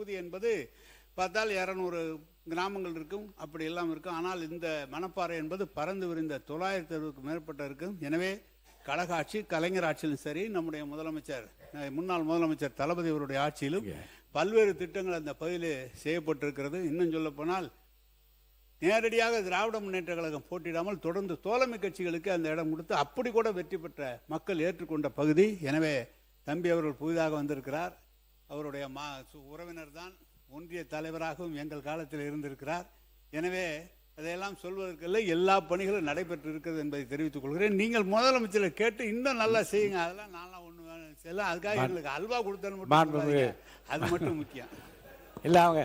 தொகுதி என்பது பார்த்தால் 200 கிராமங்கள் இருக்கும், அப்படி எல்லாம் இருக்கும். ஆனால் இந்த மணப்பாறை என்பது பறந்து விரிந்த 960க்கும் மேற்பட்ட இருக்கும். எனவே கழக ஆட்சி, கலைஞர் ஆட்சியிலும் சரி, நம்முடைய முதலமைச்சர் முன்னாள் முதலமைச்சர் தளபதி அவருடைய ஆட்சியிலும் பல்வேறு திட்டங்கள் அந்த பகுதியிலே செய்யப்பட்டிருக்கிறது. இன்னும் சொல்ல போனால் நேரடியாக திராவிட முன்னேற்ற கழகம் போட்டியிடாமல் தொடர்ந்து தோழமை கட்சிகளுக்கு அந்த இடம் கொடுத்து அப்படி கூட வெற்றி பெற்ற மக்கள் ஏற்றுக்கொண்ட பகுதி. எனவே தம்பி அவர்கள் புதிதாக வந்திருக்கிறார். அவருடைய உறவினர் தான், ஒன்றிய தலைவராகவும் எங்கள் காலத்தில் இருந்திருக்கிறார். எனவே அதையெல்லாம் சொல்வதற்கில்லை, எல்லா பணிகளும் நடைபெற்று இருக்கிறது என்பதை தெரிவித்துக் கொள்கிறேன். நீங்கள் முதலமைச்சரை கேட்டு இன்னும் நல்லா செய்யுங்க. அதெல்லாம் நான்லாம் ஒன்று செல்ல அதுக்காக எங்களுக்கு அல்வா கொடுத்தேன்னு அது மட்டும் முக்கியம் இல்லை. அவங்க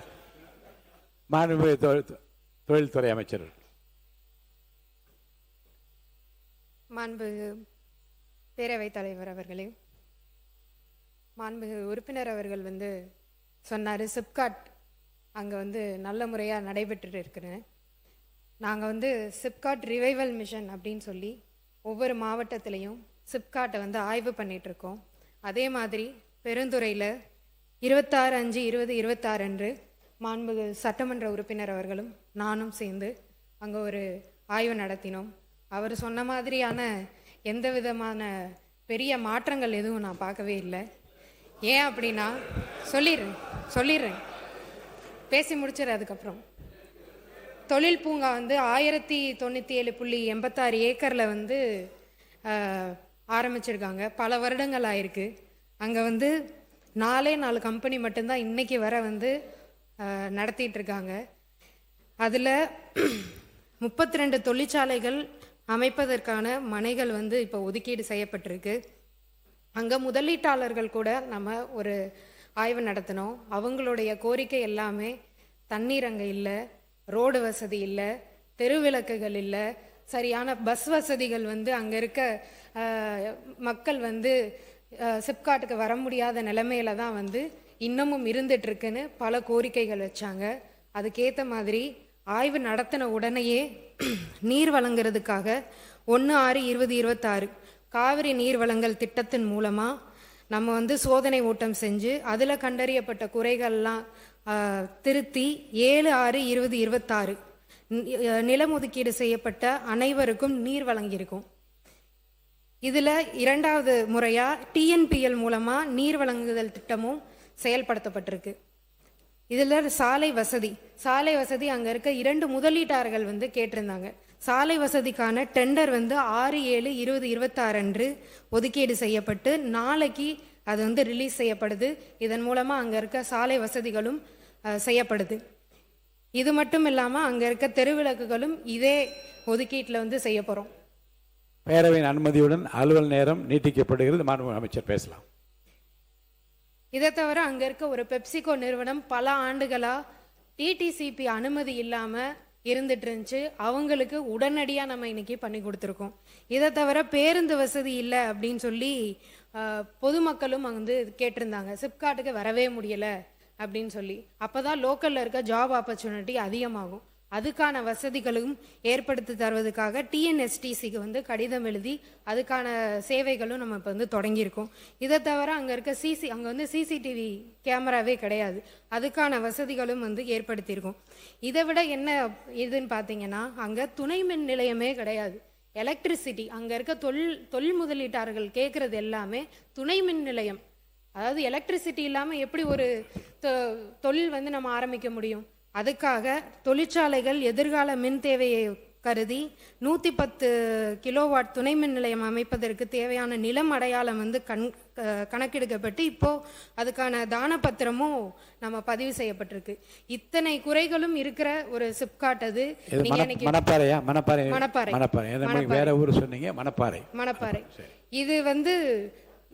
மாண்புமிகு தொழில்துறை அமைச்சர். மாண்புமிகு பேரவைத் தலைவர் அவர்களே, மாண்புமிகு உறுப்பினர் அவர்கள் சொன்னார் சிப்காட் அங்கே நல்ல முறையாக நடைபெற்றுட்டு இருக்கிறேன். நாங்கள் சிப்காட் ரிவைவல் மிஷன் அப்படின்னு சொல்லி ஒவ்வொரு மாவட்டத்திலையும் சிப்காட்டை ஆய்வு பண்ணிகிட்ருக்கோம். அதே மாதிரி பெருந்துறையில் 26/5/2026 அன்று மாண்புமிகு சட்டமன்ற உறுப்பினர் அவர்களும் நானும் சேர்ந்து அங்கே ஒரு ஆய்வு நடத்தினோம். அவர் சொன்ன மாதிரியான எந்த விதமான பெரிய மாற்றங்கள் எதுவும் நான் பார்க்கவே இல்லை. ஏன் அப்படின்னா சொல்லிடுறேன் பேசி முடிச்சிட. அதுக்கப்புறம் தொழில் பூங்கா 1097.86 ஏக்கரில் ஆரம்பிச்சிருக்காங்க. பல வருடங்கள் ஆயிருக்கு. அங்கே 4 கம்பெனி மட்டும்தான் இன்னைக்கு வர நடத்திட்டு இருக்காங்க. அதில் 32 தொழிற்சாலைகள் அமைப்பதற்கான மனைகள் இப்போ ஒதுக்கீடு செய்யப்பட்டிருக்கு. அங்கே முதலீட்டாளர்கள் கூட நம்ம ஒரு ஆய்வு நடத்தினோம். அவங்களுடைய கோரிக்கை எல்லாமே தண்ணீர் அங்கே இல்லை, ரோடு வசதி இல்லை, தெருவிளக்குகள் இல்லை, சரியான பஸ் வசதிகள் அங்கே இருக்க மக்கள் சிப்காட்டுக்கு வர முடியாத நிலைமையில தான் இன்னமும் இருந்துட்டு இருக்குன்னு பல கோரிக்கைகள் வச்சாங்க. அதுக்கேற்ற மாதிரி ஆய்வு நடத்தின உடனேயே நீர் வழங்குறதுக்காக 1/6/2026 காவிரி நீர் வழங்கல் திட்டத்தின் மூலமாக நம்ம சோதனை ஓட்டம் செஞ்சு அதில் கண்டறியப்பட்ட குறைகள்லாம் திருத்தி 7/6/2026 நிலம் ஒதுக்கீடு செய்யப்பட்ட அனைவருக்கும் நீர் வழங்கியிருக்கும். இதில் 2வது முறையாக டிஎன்பிஎல் மூலமாக நீர் வழங்குதல் திட்டமும் செயல்படுத்தப்பட்டிருக்கு. இதில் சாலை வசதி அங்கே இருக்க 2 முதலீட்டாளர்கள் கேட்டிருந்தாங்க. சாலை வசதிக்கான டெண்டர் 6/7/2026 அன்று ஒதுக்கீடு செய்யப்பட்டு நாளைக்கு அது ரிலீஸ் செய்யப்படுது. இதன் மூலமாக அங்கே இருக்க சாலை வசதிகளும் செய்யப்படுது. இது மட்டும் இல்லாமல் அங்கே இருக்க தெருவிளக்குகளும் இதே ஒதுக்கீட்டில் செய்ய போகிறோம். பேரவையின் அனுமதியுடன் அலுவல் நேரம் நீட்டிக்கப்படுகிறது. மாண்புமிகு அமைச்சர் பேசலாம். இதை தவிர அங்கே இருக்க ஒரு பெப்சிகோ நிறுவனம் பல ஆண்டுகளாக டிடிசிபி அனுமதி இல்லாமல் இருந்துட்டு இருந்துச்சு. அவங்களுக்கு உடனடியாக நம்ம இன்னைக்கு பண்ணி கொடுத்துருக்கோம். இதை தவிர பேருந்து வசதி இல்லை அப்படின்னு சொல்லி பொதுமக்களும் கேட்டிருந்தாங்க. சிப்காட்டுக்கு வரவே முடியலை அப்படின்னு சொல்லி. அப்போ தான் லோக்கலில் இருக்க ஜாப் ஆப்பர்ச்சுனிட்டி அதிகமாகும். அதுக்கான வசதிகளும் ஏற்படுத்தி தருவதற்காக டிஎன்எஸ்டிசிக்கு கடிதம் எழுதி அதுக்கான சேவைகளும் நம்ம இப்போ தொடங்கியிருக்கோம். இதை தவிர அங்கே இருக்க அங்கே சிசிடிவி கேமராவே கிடையாது. அதுக்கான வசதிகளும் ஏற்படுத்தியிருக்கோம். இதை விட என்ன இதுன்னு பார்த்தீங்கன்னா அங்கே துணை மின் நிலையமே கிடையாது. எலக்ட்ரிசிட்டி அங்கே இருக்க தொழில் முதலீட்டாளர்கள் கேட்குறது எல்லாமே துணை மின் நிலையம். அதாவது எலக்ட்ரிசிட்டி இல்லாமல் எப்படி ஒரு தொழில் நம்ம ஆரம்பிக்க முடியும்? அதுக்காக தொழிற்சாலைகள் எதிர்கால மின் தேவையை கருதி 110 கிலோவாட் துணை மின் நிலையம் அமைப்பதற்கு தேவையான நிலம் அடையாளம் கணக்கெடுக்கப்பட்டு இப்போ அதுக்கான தானப்பத்திரமும் நம்ம பதிவு செய்யப்பட்டிருக்கு. இத்தனை குறைகளும் இருக்கிற ஒரு சிப்காட் அது. மணப்பாறை இது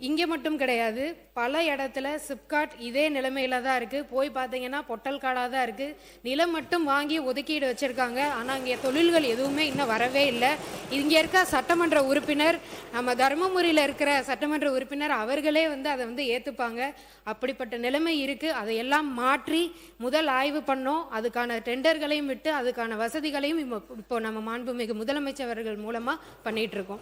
இங்கே மட்டும் கிடையாது, பல இடத்துல சிப்காட் இதே நிலைமையில தான் இருக்குது. போய் பார்த்தீங்கன்னா பொட்டல் காடாக தான் இருக்குது. நிலம் மட்டும் வாங்கி ஒதுக்கீடு வச்சுருக்காங்க. ஆனால் இங்கே தொழில்கள் எதுவுமே இன்னும் வரவே இல்லை. இங்கே இருக்க சட்டமன்ற உறுப்பினர், நம்ம தருமபுரியில் இருக்கிற சட்டமன்ற உறுப்பினர் அவர்களே அதை ஏற்றுப்பாங்க. அப்படிப்பட்ட நிலைமை இருக்குது. அதையெல்லாம் மாற்றி முதல் ஆய்வு பண்ணோம். அதுக்கான டெண்டர்களையும் விட்டு அதுக்கான வசதிகளையும் இப்போ நம்ம மாண்புமிகு முதலமைச்சர்கள் மூலமாக பண்ணிகிட்ருக்கோம்.